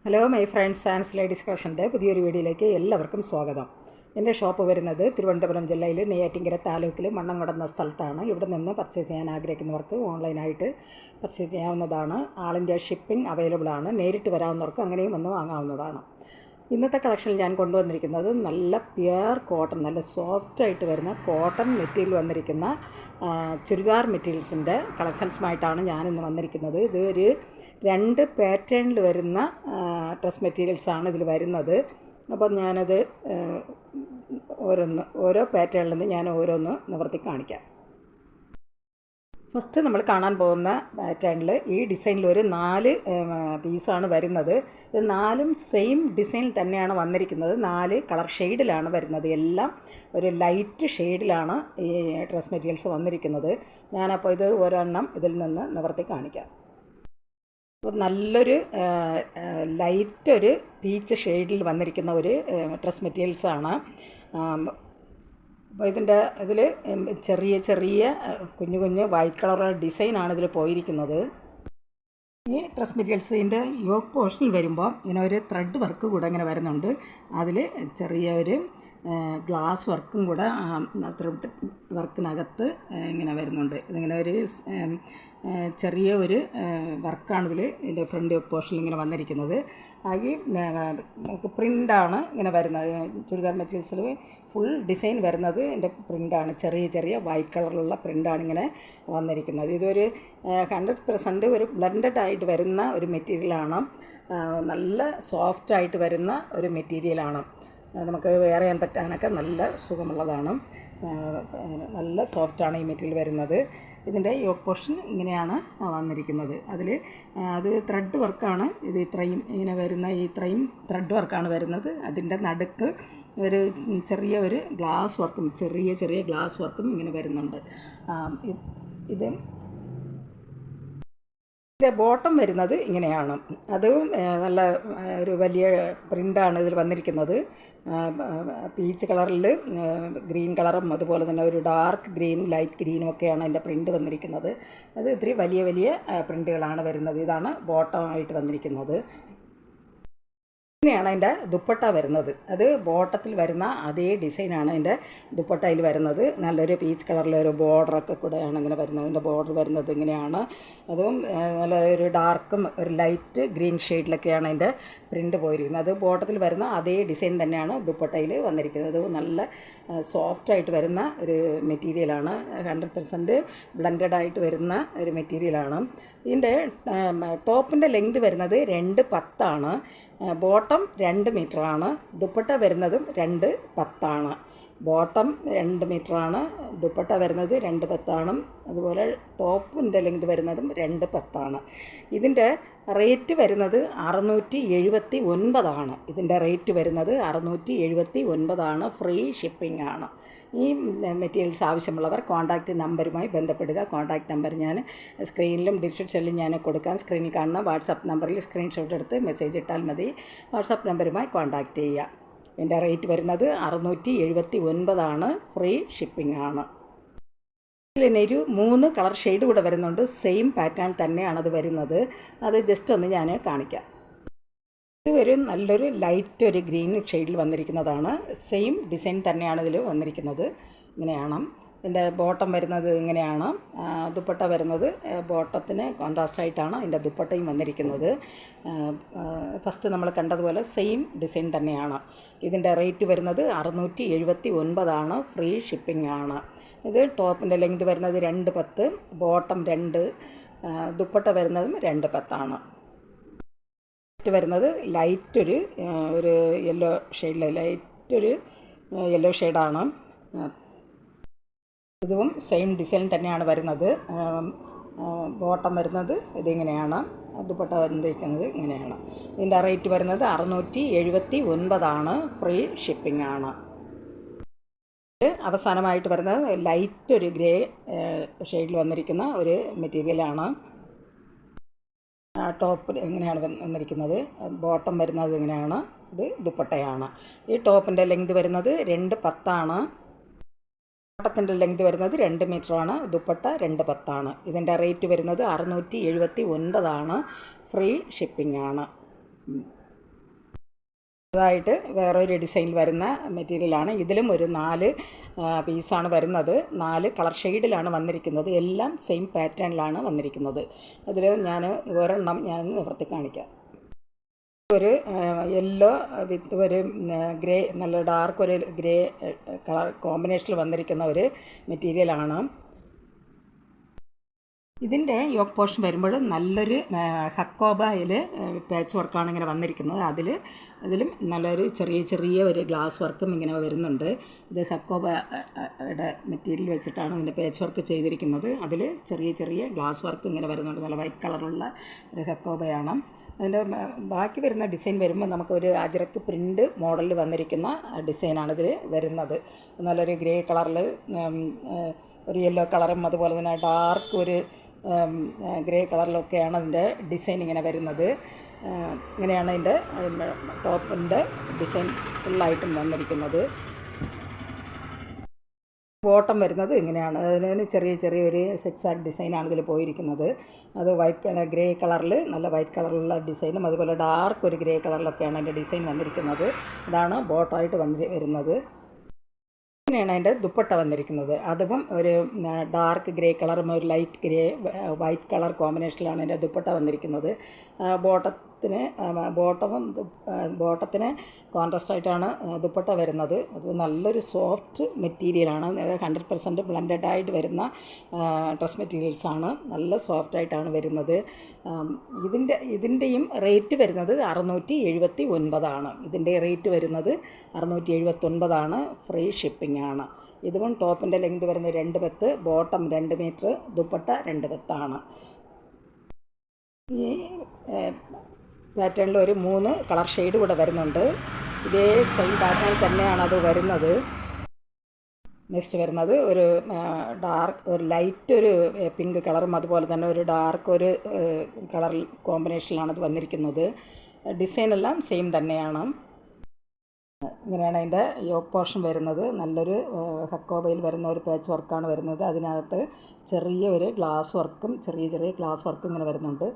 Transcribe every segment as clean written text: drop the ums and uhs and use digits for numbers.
Hello my friends Ans ladies കളക്ഷൻ്റെ പുതിയൊരു വീഡിയോയിലേക്ക് എല്ലാവർക്കും സ്വാഗതം. എൻ്റെ ഷോപ്പ് വരുന്നത് തിരുവനന്തപുരം ജില്ലയിൽ നെയ്യാറ്റിൻകര താലൂക്കിൽ മണ്ണംകുടം എന്ന സ്ഥലത്താണ്. ഇവിടെ നിന്ന് പർച്ചേസ് ചെയ്യാൻ ആഗ്രഹിക്കുന്നവർക്ക് ഓൺലൈനായിട്ട് പർച്ചേസ് ചെയ്യാവുന്നതാണ്. ആൾ ഇന്ത്യ ഷിപ്പിംഗ് അവൈലബിൾ ആണ്. നേരിട്ട് വരാവുന്നവർക്ക് അങ്ങനെയും വന്ന് വാങ്ങാവുന്നതാണ്. ഇന്നത്തെ കളക്ഷനിൽ ഞാൻ കൊണ്ടുവന്നിരിക്കുന്നത് നല്ല പ്യുവർ കോട്ടൺ, നല്ല സോഫ്റ്റായിട്ട് വരുന്ന കോട്ടൺ മെറ്റീരിയൽ വന്നിരിക്കുന്ന ചുരിദാർ മെറ്റീരിയൽസിൻ്റെ കളക്ഷൻസുമായിട്ടാണ് ഞാനിന്ന് വന്നിരിക്കുന്നത്. ഇത് ഒരു 2 പാറ്റേണിൽ വരുന്ന ഡ്രസ് മെറ്റീരിയൽസാണ് ഇതിൽ വരുന്നത്. അപ്പോൾ ഞാനത് ഓരോ പാറ്റേണിൽ നിന്ന് ഞാൻ ഓരോന്ന് നിവർത്തി കാണിക്കാം. ഫസ്റ്റ് നമ്മൾ കാണാൻ പോകുന്ന പാറ്റേണിൽ ഈ ഡിസൈനിൽ ഒരു 4 പീസാണ് വരുന്നത്. ഇത് 4ഉം സെയിം ഡിസൈൻ തന്നെയാണ് വന്നിരിക്കുന്നത്. 4 കളർ ഷെയ്ഡിലാണ് വരുന്നത്. എല്ലാം ഒരു ലൈറ്റ് ഷെയ്ഡിലാണ് ഈ ഡ്രസ് മെറ്റീരിയൽസ് വന്നിരിക്കുന്നത്. ഞാനപ്പോൾ ഇത് ഒരെണ്ണം ഇതിൽ നിന്ന് നിവർത്തി കാണിക്കാം. അപ്പോൾ നല്ലൊരു ലൈറ്റ് ഒരു പീച്ച് ഷെയ്ഡിൽ വന്നിരിക്കുന്ന ഒരു ഡ്രസ് മെറ്റീരിയൽസാണ്. അപ്പോൾ ഇതിൽ ചെറിയ ചെറിയ കുഞ്ഞു കുഞ്ഞ് വൈറ്റ് കളറുള്ള ഡിസൈനാണ് ഇതിൽ പോയിരിക്കുന്നത്. ഈ ഡ്രസ് മെറ്റീരിയൽസിൻ്റെ യോക്ക് പോർഷനിൽ വരുമ്പോൾ ഇങ്ങനെ ഒരു ത്രെഡ് വർക്ക് കൂടെ ഇങ്ങനെ വരുന്നുണ്ട്. അതിൽ ചെറിയ ഒരു ഗ്ലാസ് വർക്കും കൂടെ ത്രെഡ് വർക്കിനകത്ത് ഇങ്ങനെ വരുന്നുണ്ട്. ഇതിങ്ങനെ ഒരു ചെറിയ ഒരു വർക്കാണ് ഇതിൻ്റെ ഫ്രണ്ട് യോക്ക് പോർഷനിൽ ഇങ്ങനെ വന്നിരിക്കുന്നത്. ആകെ നമുക്ക് പ്രിൻ്റാണ് ഇങ്ങനെ വരുന്നത്. ചുരിദാർ മെറ്റീരിയൽസിൽ ഫുൾ ഡിസൈൻ വരുന്നത് എൻ്റെ പ്രിൻ്റാണ്. ചെറിയ ചെറിയ വൈറ്റ് കളറിലുള്ള പ്രിൻ്റാണ് ഇങ്ങനെ വന്നിരിക്കുന്നത്. ഇതൊരു 100% ഒരു ബ്ലെൻഡഡ് ആയിട്ട് വരുന്ന ഒരു മെറ്റീരിയലാണ്. നല്ല സോഫ്റ്റായിട്ട് വരുന്ന ഒരു മെറ്റീരിയലാണ്. നമുക്ക് വെയർ ചെയ്യാൻ പറ്റാനൊക്കെ നല്ല സുഖമുള്ളതാണ്. നല്ല സോഫ്റ്റാണ് ഈ മെറ്റീരിയൽ വരുന്നത്. ഇതിൻ്റെ യോക്ക് പോർഷൻ ഇങ്ങനെയാണ് വന്നിരിക്കുന്നത്. അത് ത്രെഡ് വർക്കാണ്. ഇത് ഇത്രയും ഇങ്ങനെ വരുന്ന ഇത്രയും ത്രെഡ് വർക്കാണ് വരുന്നത്. അതിൻ്റെ നടുക്ക് ഒരു ചെറിയ ഒരു ഗ്ലാസ് വർക്കും ചെറിയ ചെറിയ ഗ്ലാസ് വർക്കും ഇങ്ങനെ വരുന്നുണ്ട്. ഇതിൻ്റെ ബോട്ടം വരുന്നത് ഇങ്ങനെയാണ്. അതും നല്ല ഒരു വലിയ പ്രിൻ്റാണ് ഇതിൽ വന്നിരിക്കുന്നത്. പീച്ച് കളറിൽ ഗ്രീൻ കളറും അതുപോലെ തന്നെ ഒരു ഡാർക്ക് ഗ്രീനും ലൈറ്റ് ഗ്രീനും ഒക്കെയാണ് അതിൻ്റെ പ്രിൻ്റ് വന്നിരിക്കുന്നത്. അത് ഇത്തിരി വലിയ വലിയ പ്രിൻ്റുകളാണ് വരുന്നത്. ഇതാണ് ബോട്ടമായിട്ട് വന്നിരിക്കുന്നത്. ഇങ്ങനെയാണ് അതിൻ്റെ ദുപ്പട്ട വരുന്നത്. അത് ബോട്ടത്തിൽ വരുന്ന അതേ ഡിസൈനാണ് അതിൻ്റെ ദുപ്പട്ടയിൽ വരുന്നത്. നല്ലൊരു പീച്ച് കളറിലൊരു ബോർഡറൊക്കെ കൂടെയാണ് ഇങ്ങനെ വരുന്നത്. അതിൻ്റെ ബോർഡർ വരുന്നത് ഇങ്ങനെയാണ്. അതും നല്ല ഒരു ഡാർക്കും ഒരു ലൈറ്റ് ഗ്രീൻ ഷെയ്ഡിലൊക്കെയാണ് അതിൻ്റെ പ്രിൻ്റ് പോയിരിക്കുന്നത്. അത് ബോട്ടത്തിൽ വരുന്ന അതേ ഡിസൈൻ തന്നെയാണ് ദുപ്പട്ടയിൽ വന്നിരിക്കുന്നത്. നല്ല സോഫ്റ്റായിട്ട് വരുന്ന ഒരു മെറ്റീരിയലാണ്. 100% ബ്ലെൻഡഡ് ആയിട്ട് വരുന്ന ഒരു മെറ്റീരിയലാണ്. ഇതിൻ്റെ ടോപ്പിൻ്റെ ലെങ്ത് വരുന്നത് 2.10 ബോട്ടം 2 മീറ്ററാണ്. ദുപ്പട്ട വരുന്നതും 2.10. ബോട്ടം 2 മീറ്ററാണ്. ദുപ്പട്ട വരുന്നത് 2.10. അതുപോലെ ടോപ്പിൻ്റെ ലെങ്ത് വരുന്നതും 2.10. ഇതിൻ്റെ റേറ്റ് വരുന്നത് 679. ഇതിൻ്റെ റേറ്റ് വരുന്നത് 679. ഫ്രീ ഷിപ്പിംഗ് ആണ്. ഈ മെറ്റീരിയൽസ് ആവശ്യമുള്ളവർ കോൺടാക്റ്റ് നമ്പറുമായി ബന്ധപ്പെടുക. കോൺടാക്റ്റ് നമ്പർ ഞാൻ സ്ക്രീനിലും ഡിസ്ക്രിപ്ഷനിലും ഞാൻ കൊടുക്കാം. സ്ക്രീനിൽ കാണുന്ന വാട്സാപ്പ് നമ്പറിൽ സ്ക്രീൻഷോട്ട് എടുത്ത് മെസ്സേജ് ഇട്ടാൽ മതി. വാട്സാപ്പ് നമ്പറുമായി കോൺടാക്റ്റ് ചെയ്യുക. ഇതിൻ്റെ റേറ്റ് വരുന്നത് 679. ഫ്രീ ഷിപ്പിംഗ് ആണ്. ഇതിനൊരു 3 കളർ ഷെയ്ഡ് കൂടെ വരുന്നുണ്ട്. സെയിം പാറ്റേൺ തന്നെയാണത് വരുന്നത്. അത് ജസ്റ്റ് ഒന്ന് ഞാൻ കാണിക്കാം. ഇത് നല്ലൊരു ലൈറ്റ് ഒരു ഗ്രീൻ ഷെയ്ഡിൽ വന്നിരിക്കുന്നതാണ്. സെയിം ഡിസൈൻ തന്നെയാണ് ഇതിൽ വന്നിരിക്കുന്നത്. ഇങ്ങനെയാണ് ഇതിൻ്റെ ബോട്ടം വരുന്നത്. ഇങ്ങനെയാണ് ദുപ്പട്ട വരുന്നത്. ബോട്ടത്തിന് കോൺട്രാസ്റ്റായിട്ടാണ് ഇതിൻ്റെ ദുപ്പട്ടയും വന്നിരിക്കുന്നത്. ഫസ്റ്റ് നമ്മൾ കണ്ടതുപോലെ സെയിം ഡിസൈൻ തന്നെയാണ്. ഇതിൻ്റെ റേറ്റ് വരുന്നത് 679. ഫ്രീ ഷിപ്പിംഗ് ആണ്. ഇത് ടോപ്പിൻ്റെ ലെങ്ത് വരുന്നത് 2.10, ബോട്ടം 2, ദുപ്പട്ട വരുന്നതും 2.10. വരുന്നത് ലൈറ്റ് ഒരു യെല്ലോ ഷെയ്ഡിൽ ലൈറ്റ് ഒരു യെല്ലോ ഷെയ്ഡാണ്. ഇതും സെയിം ഡിസൈൻ തന്നെയാണ് വരുന്നത്. ബോട്ടം വരുന്നത് ഇതിങ്ങനെയാണ്. ദുപ്പട്ട വന്നിരിക്കുന്നത് ഇങ്ങനെയാണ്. ഇതിൻ്റെ റേറ്റ് വരുന്നത് 679. ഫ്രീ ഷിപ്പിംഗ് ആണ്. അവസാനമായിട്ട് വരുന്നത് ലൈറ്റ് ഒരു ഗ്രേ ഷെയ്ഡിൽ വന്നിരിക്കുന്ന ഒരു മെറ്റീരിയലാണ്. ടോപ്പ് ഇങ്ങനെയാണ് വന്നിരിക്കുന്നത്. ബോട്ടം വരുന്നത് ഇങ്ങനെയാണ്. ഇത് ദുപ്പട്ടയാണ്. ഈ ടോപ്പിൻ്റെ ലെങ്ത് വരുന്നത് 2.10. ബോട്ടത്തിൻ്റെ ലെങ്ത് വരുന്നത് 2 മീറ്ററാണ്. ദുപ്പട്ട 2.10. ഇതിൻ്റെ റേറ്റ് വരുന്നത് 679. ഫ്രീ ഷിപ്പിംഗ് ആണ്. അതായിട്ട് വേറൊരു ഡിസൈനിൽ വരുന്ന മെറ്റീരിയലാണ്. ഇതിലും ഒരു 4 പീസാണ് വരുന്നത്. 4 കളർ ഷെയ്ഡിലാണ് വന്നിരിക്കുന്നത്. എല്ലാം സെയിം പാറ്റേണിലാണ് വന്നിരിക്കുന്നത്. അതിൽ ഞാൻ ഒരെണ്ണം ഞാൻ നിവർത്തി കാണിക്കാം. ഒരു യെല്ലോ വിത്ത് ഒരു ഗ്രേ, നല്ല ഡാർക്ക് ഒരു ഗ്രേ കളർ കോമ്പിനേഷനിൽ വന്നിരിക്കുന്ന ഒരു മെറ്റീരിയലാണ്. ഇതിൻ്റെ യോക്ക് പോർഷൻ വരുമ്പോൾ നല്ലൊരു ഹക്കോബയിൽ പാച്ച് വർക്കാണ് ഇങ്ങനെ വന്നിരിക്കുന്നത്. അതിലും നല്ലൊരു ചെറിയ ഒരു ഗ്ലാസ് വർക്കും ഇങ്ങനെ വരുന്നുണ്ട്. ഇത് ഹക്കോബയുടെ മെറ്റീരിയൽ വെച്ചിട്ടാണ് ഇതിൻ്റെ പാച്ച് വർക്ക് ചെയ്തിരിക്കുന്നത്. അതിൽ ചെറിയ ഗ്ലാസ് വർക്ക് ഇങ്ങനെ വരുന്നുണ്ട്. നല്ല വൈറ്റ് കളറുള്ള ഒരു ഹക്കോബയാണ്. അതിൻ്റെ ബാക്കി വരുന്ന ഡിസൈൻ വരുമ്പോൾ നമുക്കൊരു അജ്രക്ക് പ്രിൻ്റ് മോഡലിൽ വന്നിരിക്കുന്ന ഡിസൈനാണിതിൽ വരുന്നത്. നല്ലൊരു ഗ്രേ കളറിൽ ഒരു യെല്ലോ കളറും അതുപോലെ തന്നെ ഡാർക്ക് ഒരു ഗ്രേ കളറിലൊക്കെയാണ് അതിൻ്റെ ഡിസൈൻ ഇങ്ങനെ വരുന്നത്. ഇങ്ങനെയാണ് അതിൻ്റെ ടോപ്പിൻ്റെ ഡിസൈൻ ഫുള്ളായിട്ടും വന്നിരിക്കുന്നത്. ബോട്ടം വരുന്നത് ഇങ്ങനെയാണ്. അതിന് ചെറിയൊരു സിക്സാക് ഡിസൈനാണ് ഇതിൽ പോയിരിക്കുന്നത്. അത് വൈറ്റ് ഗ്രേ കളറിൽ നല്ല വൈറ്റ് കളറിലുള്ള ഡിസൈനും അതുപോലെ ഡാർക്ക് ഒരു ഗ്രേ കളറിലൊക്കെയാണ് അതിൻ്റെ ഡിസൈൻ വന്നിരിക്കുന്നത്. അതാണ് ബോട്ടമായിട്ട് വരുന്നത്. ഇങ്ങനെയാണ് അതിൻ്റെ ദുപ്പട്ട വന്നിരിക്കുന്നത്. അതും ഒരു ഡാർക്ക് ഗ്രേ കളറും ഒരു ലൈറ്റ് ഗ്രേ വൈറ്റ് കളർ കോമ്പിനേഷനിലാണ് അതിൻ്റെ ദുപ്പട്ട വന്നിരിക്കുന്നത്. ബോട്ടത്തിന് കോൺട്രാസ്റ്റായിട്ടാണ് ദുപ്പട്ട വരുന്നത്. അത് നല്ലൊരു സോഫ്റ്റ് മെറ്റീരിയലാണ്. 100% ബ്ലെൻഡഡ് ആയിട്ട് വരുന്ന ഡ്രസ് മെറ്റീരിയൽസാണ്. നല്ല സോഫ്റ്റായിട്ടാണ് വരുന്നത്. ഇതിൻ്റെയും റേറ്റ് വരുന്നത് 679 ഇതിൻ്റെ റേറ്റ് വരുന്നത് 679 ഫ്രീ ഷിപ്പിംഗ് ആണ്. ഇതും ടോപ്പിൻ്റെ ലെങ്ത് വരുന്നത് 2 ബെത്ത്, ബോട്ടം 2 മീറ്റർ, ദുപ്പട്ട 2 ബെത്താണ്. ഈ പാറ്റേണിൽ ഒരു 3 കളർ ഷെയ്ഡ് കൂടെ വരുന്നുണ്ട്. ഇതേ സെയിം പാറ്റേൺ തന്നെയാണ് അത് വരുന്നത്. നെക്സ്റ്റ് വരുന്നത് ഒരു ഡാർക്ക് ഒരു ലൈറ്റ് ഒരു പിങ്ക് കളറും അതുപോലെ തന്നെ ഒരു ഡാർക്ക് ഒരു കളർ കോമ്പിനേഷനിലാണ് അത് വന്നിരിക്കുന്നത്. ഡിസൈനെല്ലാം സെയിം തന്നെയാണ്. ഇങ്ങനെയാണ് അതിൻ്റെ യോക്ക് പോർഷൻ വരുന്നത്. നല്ലൊരു ഹക്കോബയിൽ വരുന്ന ഒരു പാച്ച് വർക്കാണ് വരുന്നത്. അതിനകത്ത് ചെറിയൊരു ഗ്ലാസ് വർക്കും ചെറിയ ഗ്ലാസ് വർക്കും ഇങ്ങനെ വരുന്നുണ്ട്.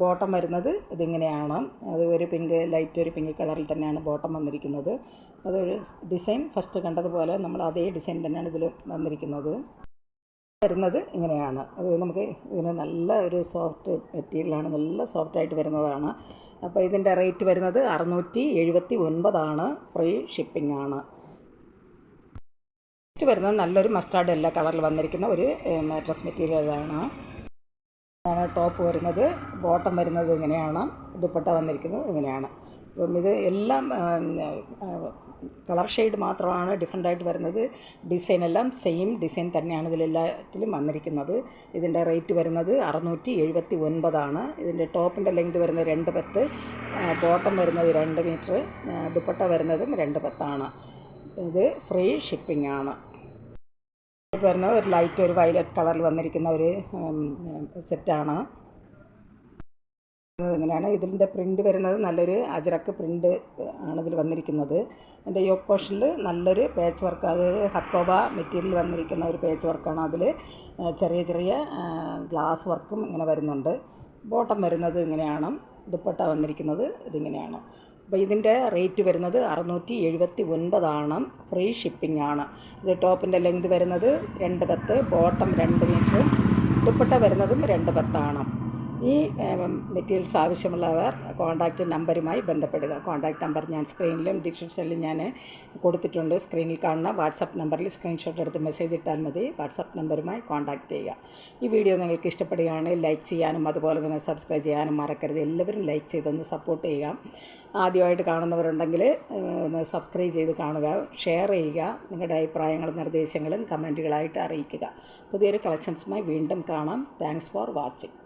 ബോട്ടം വരുന്നത് ഇതിങ്ങനെയാണ്. അത് ഒരു ലൈറ്റ് ഒരു പിങ്ക് കളറിൽ തന്നെയാണ് ബോട്ടം വന്നിരിക്കുന്നത്. അതൊരു ഡിസൈൻ ഫസ്റ്റ് കണ്ടതുപോലെ നമ്മൾ അതേ ഡിസൈൻ തന്നെയാണ് ഇതിൽ വന്നിരിക്കുന്നത്. വരുന്നത് ഇങ്ങനെയാണ്. അത് നമുക്ക് ഇതിന് നല്ല ഒരു സോഫ്റ്റ് മെറ്റീരിയലാണ്, നല്ല സോഫ്റ്റായിട്ട് വരുന്നതാണ്. അപ്പോൾ ഇതിൻ്റെ റേറ്റ് വരുന്നത് 679 ഫ്രീ ഷിപ്പിംഗ് ആണ്. നെക്സ്റ്റ് വരുന്നത് നല്ലൊരു മസ്റ്റാർഡ് എല്ലാ കളറിൽ വന്നിരിക്കുന്ന ഒരു ഡ്രസ് മെറ്റീരിയലാണ്. ടോപ്പ് വരുന്നത്, ബോട്ടം വരുന്നത് ഇങ്ങനെയാണ്, ദുപ്പട്ട വന്നിരിക്കുന്നത് ഇങ്ങനെയാണ്. അപ്പം ഇത് എല്ലാം കളർ ഷെയ്ഡ് മാത്രമാണ് ഡിഫറെൻ്റായിട്ട് വരുന്നത്. ഡിസൈനെല്ലാം സെയിം ഡിസൈൻ തന്നെയാണ് ഇതിലെല്ലാത്തിലും വന്നിരിക്കുന്നത്. ഇതിൻ്റെ റേറ്റ് വരുന്നത് 679. ഇതിൻ്റെ ടോപ്പിൻ്റെ ലെങ്ത് വരുന്നത് 2 ബെത്ത്, ബോട്ടം വരുന്നത് 2 മീറ്റർ, ദുപ്പട്ട വരുന്നതും 2 ബെത്താണ്. ഇത് ഫ്രീ ഷിപ്പിംഗ് ആണ്. വരുന്ന ഒരു ലൈറ്റ് ഒരു വയലറ്റ് കളറിൽ വന്നിരിക്കുന്ന ഒരു സെറ്റാണ്. ഇങ്ങനെയാണ് ഇതിൻ്റെ പ്രിൻ്റ് വരുന്നത്. നല്ലൊരു അജ്രക്ക് പ്രിൻ്റ് ആണ് ഇതിൽ വന്നിരിക്കുന്നത്. എൻ്റെ യോക്ക് പോർഷനിൽ നല്ലൊരു പേച്ച് വർക്ക്, അത് ഹക്കോബ മെറ്റീരിയൽ വന്നിരിക്കുന്ന ഒരു പേച്ച് വർക്കാണ്. അതിൽ ചെറിയ ഗ്ലാസ് വർക്കും ഇങ്ങനെ വരുന്നുണ്ട്. ബോട്ടം വരുന്നത് ഇങ്ങനെയാണ്, ദുപ്പട്ട വന്നിരിക്കുന്നത് ഇതിങ്ങനെയാണ്. അപ്പോൾ ഇതിൻ്റെ റേറ്റ് വരുന്നത് 679 ഫ്രീ ഷിപ്പിംഗ് ആണ്. ഇത് ടോപ്പിൻ്റെ ലെങ്ത് വരുന്നത് 2 ബെത്ത്, ബോട്ടം 2 മീറ്റർ, ദുപ്പട്ട വരുന്നതും 2 ബെത്താണ്. ഈ മെറ്റീരിയൽസ് ആവശ്യമുള്ളവർ കോൺടാക്റ്റ് നമ്പറുമായി ബന്ധപ്പെടുക. കോൺടാക്റ്റ് നമ്പർ ഞാൻ സ്ക്രീനിലും ഡിസ്ക്രിപ്ഷനിലും ഞാൻ കൊടുത്തിട്ടുണ്ട്. സ്ക്രീനിൽ കാണുന്ന വാട്സപ്പ് നമ്പറിൽ സ്ക്രീൻഷോട്ട് എടുത്ത് മെസ്സേജ് ഇട്ടാൽ മതി. വാട്സപ്പ് നമ്പറുമായി കോൺടാക്റ്റ് ചെയ്യുക. ഈ വീഡിയോ നിങ്ങൾക്ക് ഇഷ്ടപ്പെടുകയാണെങ്കിൽ ലൈക്ക് ചെയ്യാനും അതുപോലെ തന്നെ സബ്സ്ക്രൈബ് ചെയ്യാനും മറക്കരുത്. എല്ലാവരും ലൈക്ക് ചെയ്തൊന്ന് സപ്പോർട്ട് ചെയ്യുക. ആദ്യമായിട്ട് കാണുന്നവരുണ്ടെങ്കിൽ ഒന്ന് സബ്സ്ക്രൈബ് ചെയ്ത് കാണുക, ഷെയർ ചെയ്യുക. നിങ്ങളുടെ അഭിപ്രായങ്ങളും നിർദ്ദേശങ്ങളും കമൻറ്റുകളായിട്ട് അറിയിക്കുക. പുതിയൊരു കളക്ഷൻസുമായി വീണ്ടും കാണാം. Thanks for watching.